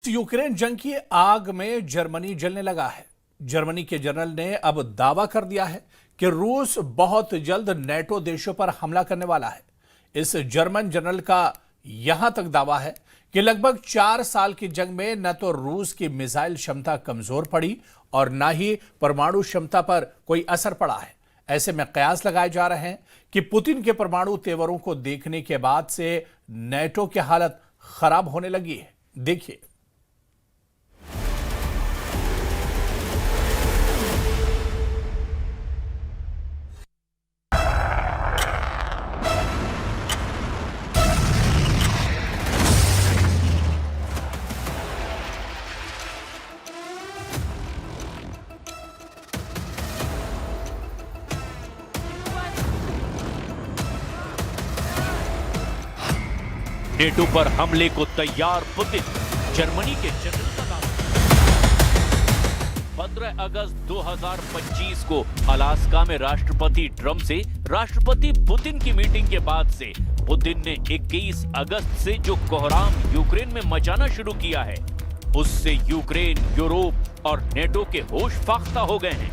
Ukraine जंग की आग में जर्मनी जलने लगा है। जर्मनी के जनरल ने अब दावा कर दिया है कि रूस बहुत जल्द नेटो देशों पर हमला करने वाला है। इस जर्मन जनरल का यहां तक दावा है कि लगभग 4 साल की जंग में न तो रूस की मिसाइल क्षमता कमजोर पड़ी और न ही परमाणु क्षमता पर कोई असर पड़ा है। ऐसे में कयास लगाए जा रहे हैं कि पुतिन के परमाणु तेवरों को देखने के बाद से नेटो की हालत खराब होने लगी है। देखिए। नेटो पर हमले को तैयार पुतिन, जर्मनी के जनरल का दावा। 15 अगस्त 2025 को अलास्का में राष्ट्रपति ट्रंप से राष्ट्रपति पुतिन की मीटिंग के बाद से पुतिन ने 21 अगस्त से जो कोहराम यूक्रेन में मचाना शुरू किया है, उससे यूक्रेन, यूरोप और नेटो के होश फाख्ता हो गए हैं।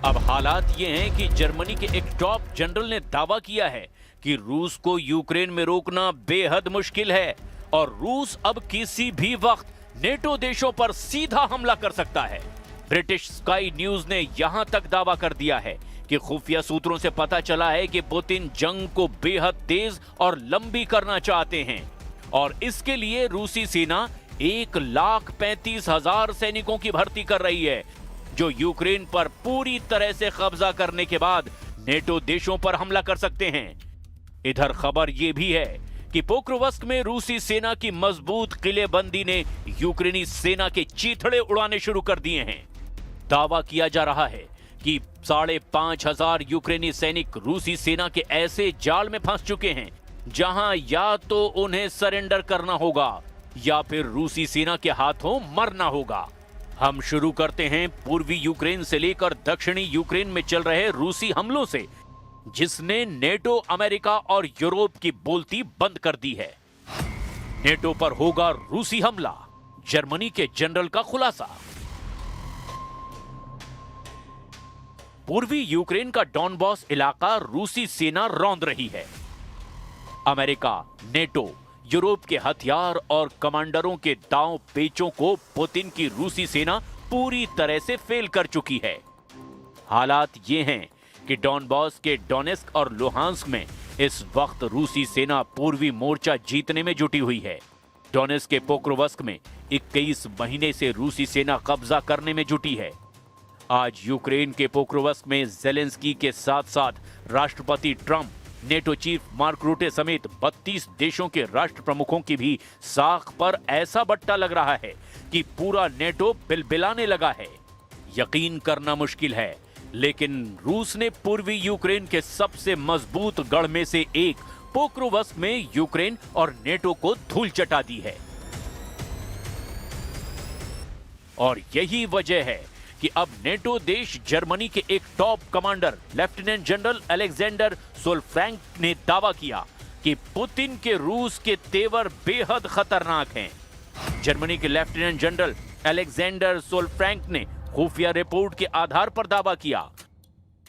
अब हालात ये हैं कि जर्मनी के एक टॉप जनरल ने दावा किया है कि रूस को यूक्रेन में रोकना बेहद मुश्किल है और रूस अब किसी भी वक्त नेटो देशों पर सीधा हमला कर सकता है। ब्रिटिश स्काई न्यूज ने यहां तक दावा कर दिया है कि खुफिया सूत्रों से पता चला है कि पुतिन जंग को बेहद तेज और लंबी करना चाहते हैं और इसके लिए रूसी सेना 1,35,000 सैनिकों की भर्ती कर रही है, जो यूक्रेन पर पूरी तरह से कब्जा करने के बाद नेटो देशों पर हमला कर सकते हैं। इधर खबर यह भी है कि पोक्रोवस्क में रूसी सेना की मजबूत किलेबंदी ने यूक्रेनी सेना के चीथड़े उड़ाने शुरू कर दिए हैं। दावा किया जा रहा है कि 5,500 यूक्रेनी सैनिक रूसी सेना के ऐसे जाल में फंस चुके हैं जहां या तो उन्हें सरेंडर करना होगा या फिर रूसी सेना के हाथों मरना होगा। हम शुरू करते हैं पूर्वी यूक्रेन से लेकर दक्षिणी यूक्रेन में चल रहे रूसी हमलों से, जिसने नेटो, अमेरिका और यूरोप की बोलती बंद कर दी है। नेटो पर होगा रूसी हमला, जर्मनी के जनरल का खुलासा। पूर्वी यूक्रेन का डॉनबॉस इलाका रूसी सेना रौंद रही है। अमेरिका, नेटो, यूरोप के हथियार और कमांडरों के दांव पेचों को पुतिन की रूसी सेना पूरी तरह से फेल कर चुकी है। हालात ये हैं कि डॉनबॉस के डोनेस्क और लुहांस्क में इस वक्त रूसी सेना पूर्वी मोर्चा जीतने में जुटी हुई है। डोनेस्क के पोक्रोवस्क में 21 महीने से रूसी सेना कब्जा करने में जुटी है। आज यूक्रेन के पोक्रोवस्क में जेलेंस्की के साथ साथ राष्ट्रपति ट्रंप, नेटो चीफ मार्क रूटे समेत 32 देशों के राष्ट्र प्रमुखों की भी साख पर ऐसा बट्टा लग रहा है कि पूरा नेटो बिलबिलाने लगा है। यकीन करना मुश्किल है, लेकिन रूस ने पूर्वी यूक्रेन के सबसे मजबूत गढ़ में से एक पोक्रोवस्क में यूक्रेन और नेटो को धूल चटा दी है। और यही वजह है कि अब नेटो देश जर्मनी के एक top commander lieutenant general Alexander Sollfrank ने दावा किया कि पुतिन के रूस के तेवर बेहद खतरनाक हैं। जर्मनी के लेफ्टिनेंट जनरल अलेक्जेंडर सोलफ्रैंक ने खुफिया रिपोर्ट के आधार पर दावा किया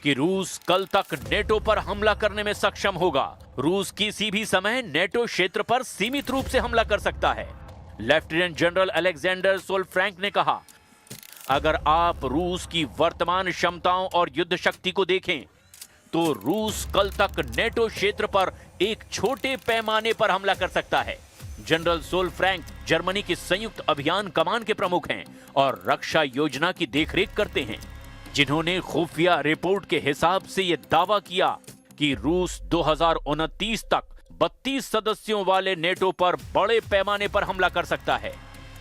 कि रूस कल तक नेटो पर हमला करने में सक्षम होगा। रूस किसी भी समय नेटो क्षेत्र पर सीमित रूप से हमला कर सकता है। लेफ्टिनेंट जनरल अलेक्जेंडर सोलफ्रैंक ने कहा, अगर आप रूस की वर्तमान क्षमताओं और युद्ध शक्ति को देखें तो रूस कल तक नेटो क्षेत्र पर एक छोटे पैमाने पर हमला कर सकता है। जनरल सोलफ्रैंक जर्मनी की संयुक्त अभियान कमान के प्रमुख हैं और रक्षा योजना की देखरेख करते हैं, जिन्होंने खुफिया रिपोर्ट के हिसाब से यह दावा किया कि रूस 2029 तक 32 सदस्यों वाले नेटो पर बड़े पैमाने पर हमला कर सकता है।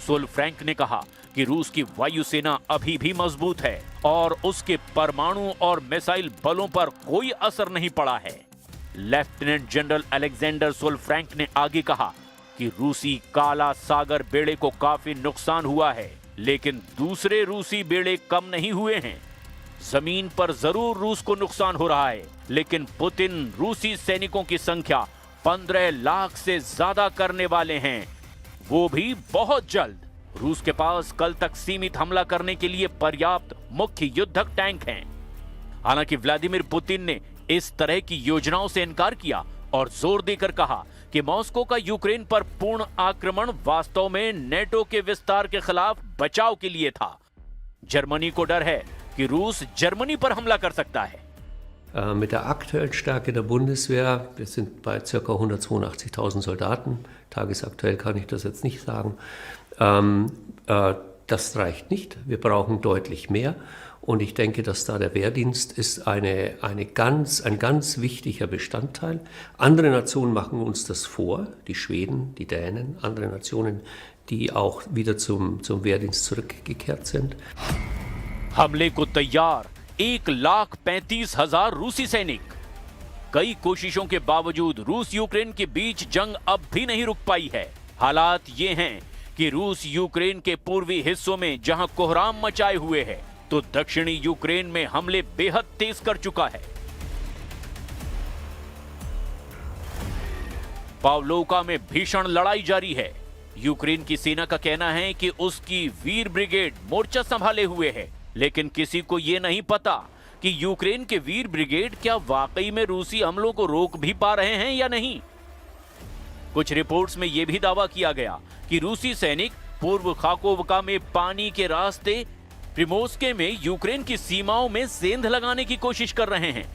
सोलफ्रैंक ने कहा कि रूस की वायुसेना अभी भी मजबूत है और उसके परमाणु और मिसाइल बलों पर कोई असर नहीं पड़ा है। लेफ्टिनेंट जनरल अलेक्जेंडर सोलफ्रैंक ने आगे कहा कि रूसी काला सागर बेड़े को काफी नुकसान हुआ है, लेकिन दूसरे रूसी बेड़े कम नहीं हुए हैं। जमीन पर जरूर रूस को नुकसान हो रहा है, लेकिन पुतिन रूसी सैनिकों की संख्या 15 लाख से ज्यादा करने वाले हैं, वो भी बहुत जल्द। रूस के पास कल तक सीमित हमला करने के लिए पर्याप्त मुख्य युद्धक टैंक हैं। हालांकि व्लादिमीर पुतिन ने इस तरह की योजनाओं से इनकार किया और जोर देकर कहा कि मॉस्को का यूक्रेन पर पूर्ण आक्रमण वास्तव में नेटो के विस्तार के खिलाफ बचाव के लिए था। जर्मनी को डर है कि रूस जर्मनी पर हमला कर सकता है। Mit der aktuellen Stärke der Bundeswehr, wir sind bei ca. 182.000 Soldaten, tagesaktuell kann ich das jetzt nicht sagen, das reicht nicht. Wir brauchen deutlich mehr. Und ich denke, dass da der Wehrdienst ist ein ganz wichtiger Bestandteil. Andere Nationen machen uns das vor, die Schweden, die Dänen, andere Nationen, die auch wieder zum Wehrdienst zurückgekehrt sind. हमले को तैयार 1,35,000 रूसी सैनिक। कई कोशिशों के बावजूद रूस यूक्रेन के बीच जंग अब भी नहीं रुक पाई है। हालात ये हैं कि रूस यूक्रेन के पूर्वी हिस्सों में जहां कोहराम मचाए हुए है, तो दक्षिणी यूक्रेन में हमले बेहद तेज कर चुका है। पावलोका में भीषण लड़ाई जारी है। यूक्रेन की सेना का कहना है कि उसकी वीर ब्रिगेड मोर्चा संभाले हुए है, लेकिन किसी को यह नहीं पता कि यूक्रेन के वीर ब्रिगेड क्या वाकई में रूसी हमलों को रोक भी पा रहे हैं या नहीं। कुछ रिपोर्ट्स में यह भी दावा किया गया कि रूसी सैनिक पूर्व खाकोवका में पानी के रास्ते प्रिमोर्स्के में यूक्रेन की सीमाओं में सेंध लगाने की कोशिश कर रहे हैं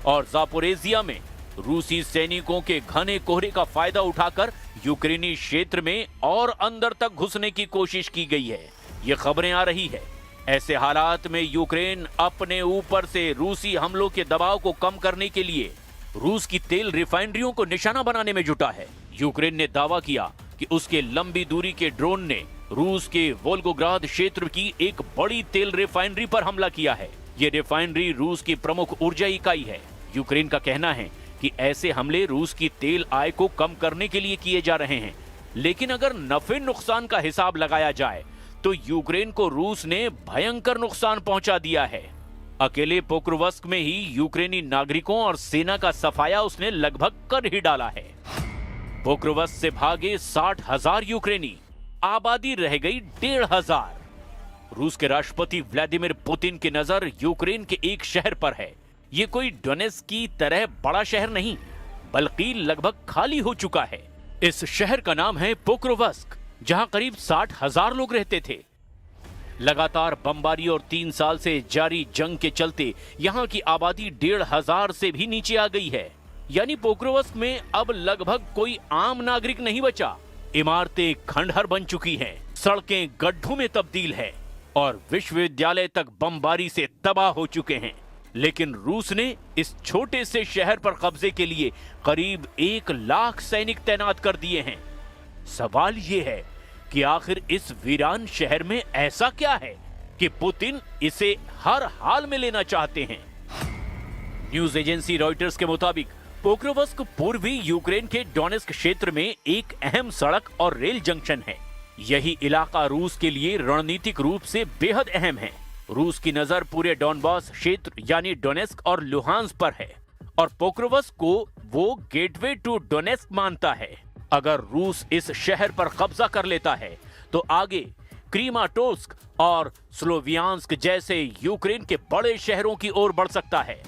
और जापोरेजिया में रूसी सैनिकों के घने कोहरे का फायदा उठाकर यूक्रेनी क्षेत्र में और अंदर तक घुसने की कोशिश की गई है। ये खबरें आ रही है। ऐसे हालात में यूक्रेन अपने ऊपर से रूसी हमलों के दबाव को कम करने के लिए रूस की तेल रिफाइनरियों को निशाना बनाने में जुटा है। यूक्रेन ने दावा किया कि उसके लंबी दूरी के ड्रोन ने रूस के वोल्गोग्राद क्षेत्र की एक बड़ी तेल रिफाइनरी पर हमला किया है। ये रिफाइनरी रूस की प्रमुख ऊर्जा इकाई है। यूक्रेन का कहना है कि ऐसे हमले रूस की तेल आय को कम करने के लिए किए जा रहे हैं, लेकिन अगर नफे नुकसान का हिसाब लगाया जाए तो यूक्रेन को रूस ने भयंकर नुकसान पहुंचा दिया है। अकेले पोक्रोवस्क में ही यूक्रेनी नागरिकों और सेना का सफाया उसने लगभग कर ही डाला है। पोक्रोवस्क से भागे 60,000 यूक्रेनी, आबादी रह गई 1,500। रूस के राष्ट्रपति व्लादिमीर पुतिन की नजर यूक्रेन के एक शहर पर है। ये कोई डोनेट्स्क की तरह बड़ा शहर नहीं, बल्कि लगभग खाली हो चुका है। इस शहर का नाम है पोक्रोवस्क, जहां करीब 60,000 लोग रहते थे। लगातार बमबारी और 3 साल से जारी जंग के चलते यहां की आबादी 1,500 से भी नीचे आ गई है। यानी पोक्रोवस्क में अब लगभग कोई आम नागरिक नहीं बचा। इमारतें खंडहर बन चुकी हैं, सड़कें गड्ढों में तब्दील है और विश्वविद्यालय तक बमबारी से तबाह हो चुके हैं। लेकिन रूस ने इस छोटे से शहर पर कब्जे के लिए करीब 1 लाख सैनिक तैनात कर दिए हैं। सवाल यह है कि आखिर इस वीरान शहर में ऐसा क्या है कि पुतिन इसे हर हाल में लेना चाहते हैं। न्यूज एजेंसी रॉयटर्स के मुताबिक पोक्रोवस्क पूर्वी यूक्रेन के डोनेट्स्क क्षेत्र में एक अहम सड़क और रेल जंक्शन है। यही इलाका रूस के लिए रणनीतिक रूप से बेहद अहम है। रूस की नजर पूरे डॉनबास क्षेत्र यानी डोनेट्स्क और लुहांस्क पर है और पोक्रोवस्क को वो गेटवे टू डोनेट्स्क मानता है। अगर रूस इस शहर पर कब्जा कर लेता है तो आगे क्रीमाटोर्स्क और स्लोवियांस्क जैसे यूक्रेन के बड़े शहरों की ओर बढ़ सकता है।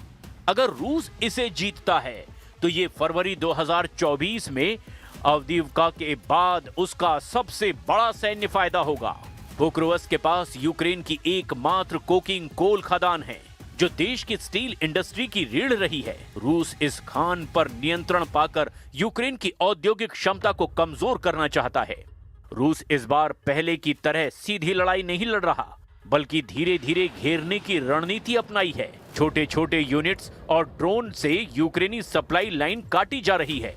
अगर रूस इसे जीतता है तो ये फरवरी 2024 में अवदीवका के बाद उसका सबसे बड़ा सैन्य फायदा होगा। पोक्रोवस्क के पास यूक्रेन की एकमात्र कोकिंग कोल खदान है जो देश की स्टील इंडस्ट्री की रीढ़ रही है। रूस इस खान पर नियंत्रण पाकर यूक्रेन की औद्योगिक क्षमता को कमजोर करना चाहता है। रूस इस बार पहले की तरह सीधी लड़ाई नहीं लड़ रहा, बल्कि धीरे धीरे घेरने की रणनीति अपनाई है। छोटे छोटे यूनिट्स और ड्रोन से यूक्रेनी सप्लाई लाइन काटी जा रही है।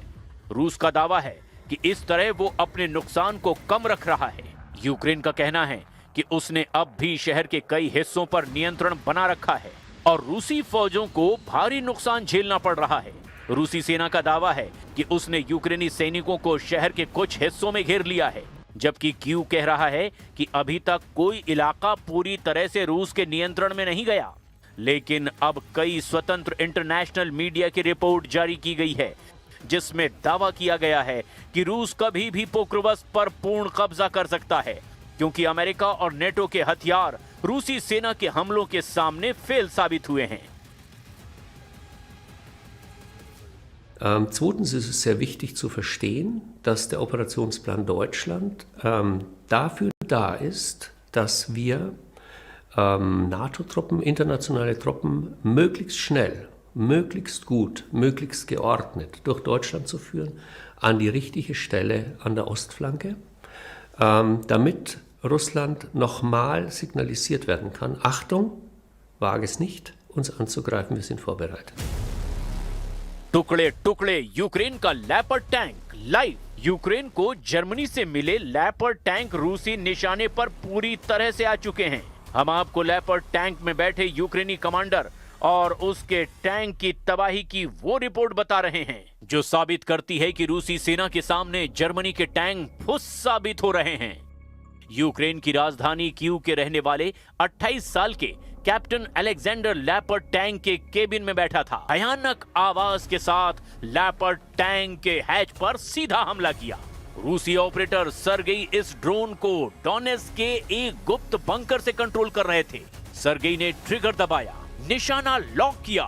रूस का दावा है कि इस तरह वो अपने नुकसान को कम रख रहा है। यूक्रेन का कहना है कि उसने अब भी शहर के कई हिस्सों पर नियंत्रण बना रखा है और रूसी फौजों को भारी नुकसान झेलना पड़ रहा है। रूसी सेना का दावा है कि उसने यूक्रेनी सैनिकों को शहर के कुछ हिस्सों में घेर लिया है, जबकि कीव कह रहा है कि अभी तक कोई इलाका पूरी तरह से रूस के नियंत्रण में नहीं गया। लेकिन अब कई स्वतंत्र इंटरनेशनल मीडिया की रिपोर्ट जारी की गई है जिसमें दावा किया गया है कि रूस कभी भी पोक्रोवस्क पर पूर्ण कब्जा कर सकता है क्योंकि अमेरिका और नेटो के हथियार रूसी सेना के हमलों के सामने फेल साबित हुए हैं। Zweitens ist es sehr wichtig zu verstehen, dass der Operationsplan Deutschland dafür da ist, dass wir NATO-Truppen, internationale Truppen möglichst schnell, möglichst gut, möglichst geordnet durch Deutschland zu führen, an die richtige Stelle an der Ostflanke, damit Russland nochmal signalisiert werden kann, Achtung, wage es nicht, uns anzugreifen, wir sind vorbereitet. टुकड़े टुकड़े Ukraine का leopard tank live. Ukraine को Germany से मिले leopard tank रूसी निशाने पर पूरी तरह से आ चुके हैं। हम आपको लैपर्ड टैंक में बैठे यूक्रेनी कमांडर और उसके टैंक की तबाही की वो रिपोर्ट बता रहे हैं जो साबित करती है कि रूसी सेना के सामने जर्मनी के टैंक फुस साबित हो रहे हैं। यूक्रेन की राजधानी कीव के रहने वाले 28 साल के कैप्टन अलेक्जेंडर लैपर्ड टैंक के केबिन में बैठा था। भयानक आवाज के साथ लैपर्ड टैंक के हैच पर सीधा हमला किया। रूसी ऑपरेटर सर्गेई इस ड्रोन को डोनेट्स्क के एक गुप्त बंकर से कंट्रोल कर रहे थे। सर्गेई ने ट्रिगर दबाया, निशाना लॉक किया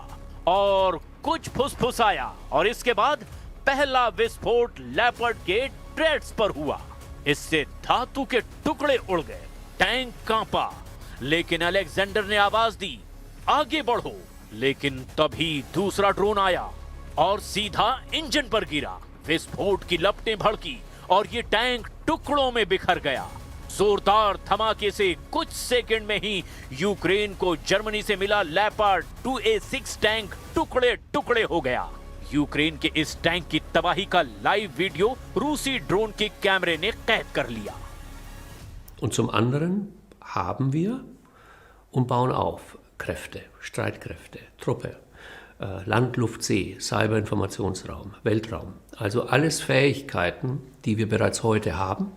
और कुछ फुसफुसाया और इसके बाद पहला विस्फोट लैपर्ड के ट्रेड्स पर हुआ। इससे धातु के टुकड़े उड़ गए, टैंक कांपा, लेकिन अलेक्जेंडर ने आवाज दी, आगे बढ़ो। लेकिन तभी दूसरा ड्रोन आया और सीधा इंजन पर गिरा। विस्फोट की लपटें भड़की और ये टैंक टुकड़ों में बिखर गया। जोरदार धमाके से कुछ सेकंड में ही यूक्रेन को जर्मनी से मिला लैपर्ड 2A6 टैंक टुकड़े टुकड़े हो गया। यूक्रेन के इस टैंक की तबाही का लाइव वीडियो रूसी ड्रोन के कैमरे ने कैद कर लिया। Und zum anderen haben wir und bauen auf Kräfte, Streitkräfte, Truppe, Land, Luft, See, Cyberinformationsraum, Weltraum. Also alles Fähigkeiten, die wir bereits heute haben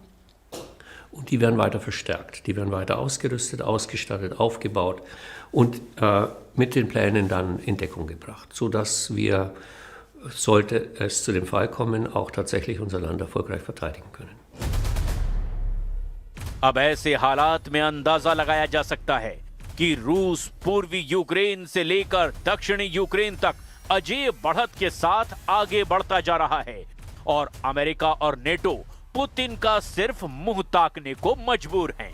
und die werden weiter verstärkt. Die werden weiter ausgerüstet, ausgestattet, aufgebaut und mit den Plänen dann in Deckung gebracht, sodass wir, sollte es zu dem Fall kommen, auch tatsächlich unser Land erfolgreich verteidigen können. अब ऐसे हालात में अंदाजा लगाया जा सकता है कि रूस पूर्वी यूक्रेन से लेकर दक्षिणी यूक्रेन तक अजेय बढ़त के साथ आगे बढ़ता जा रहा है और अमेरिका और नेटो पुतिन का सिर्फ मुंह ताकने को मजबूर हैं।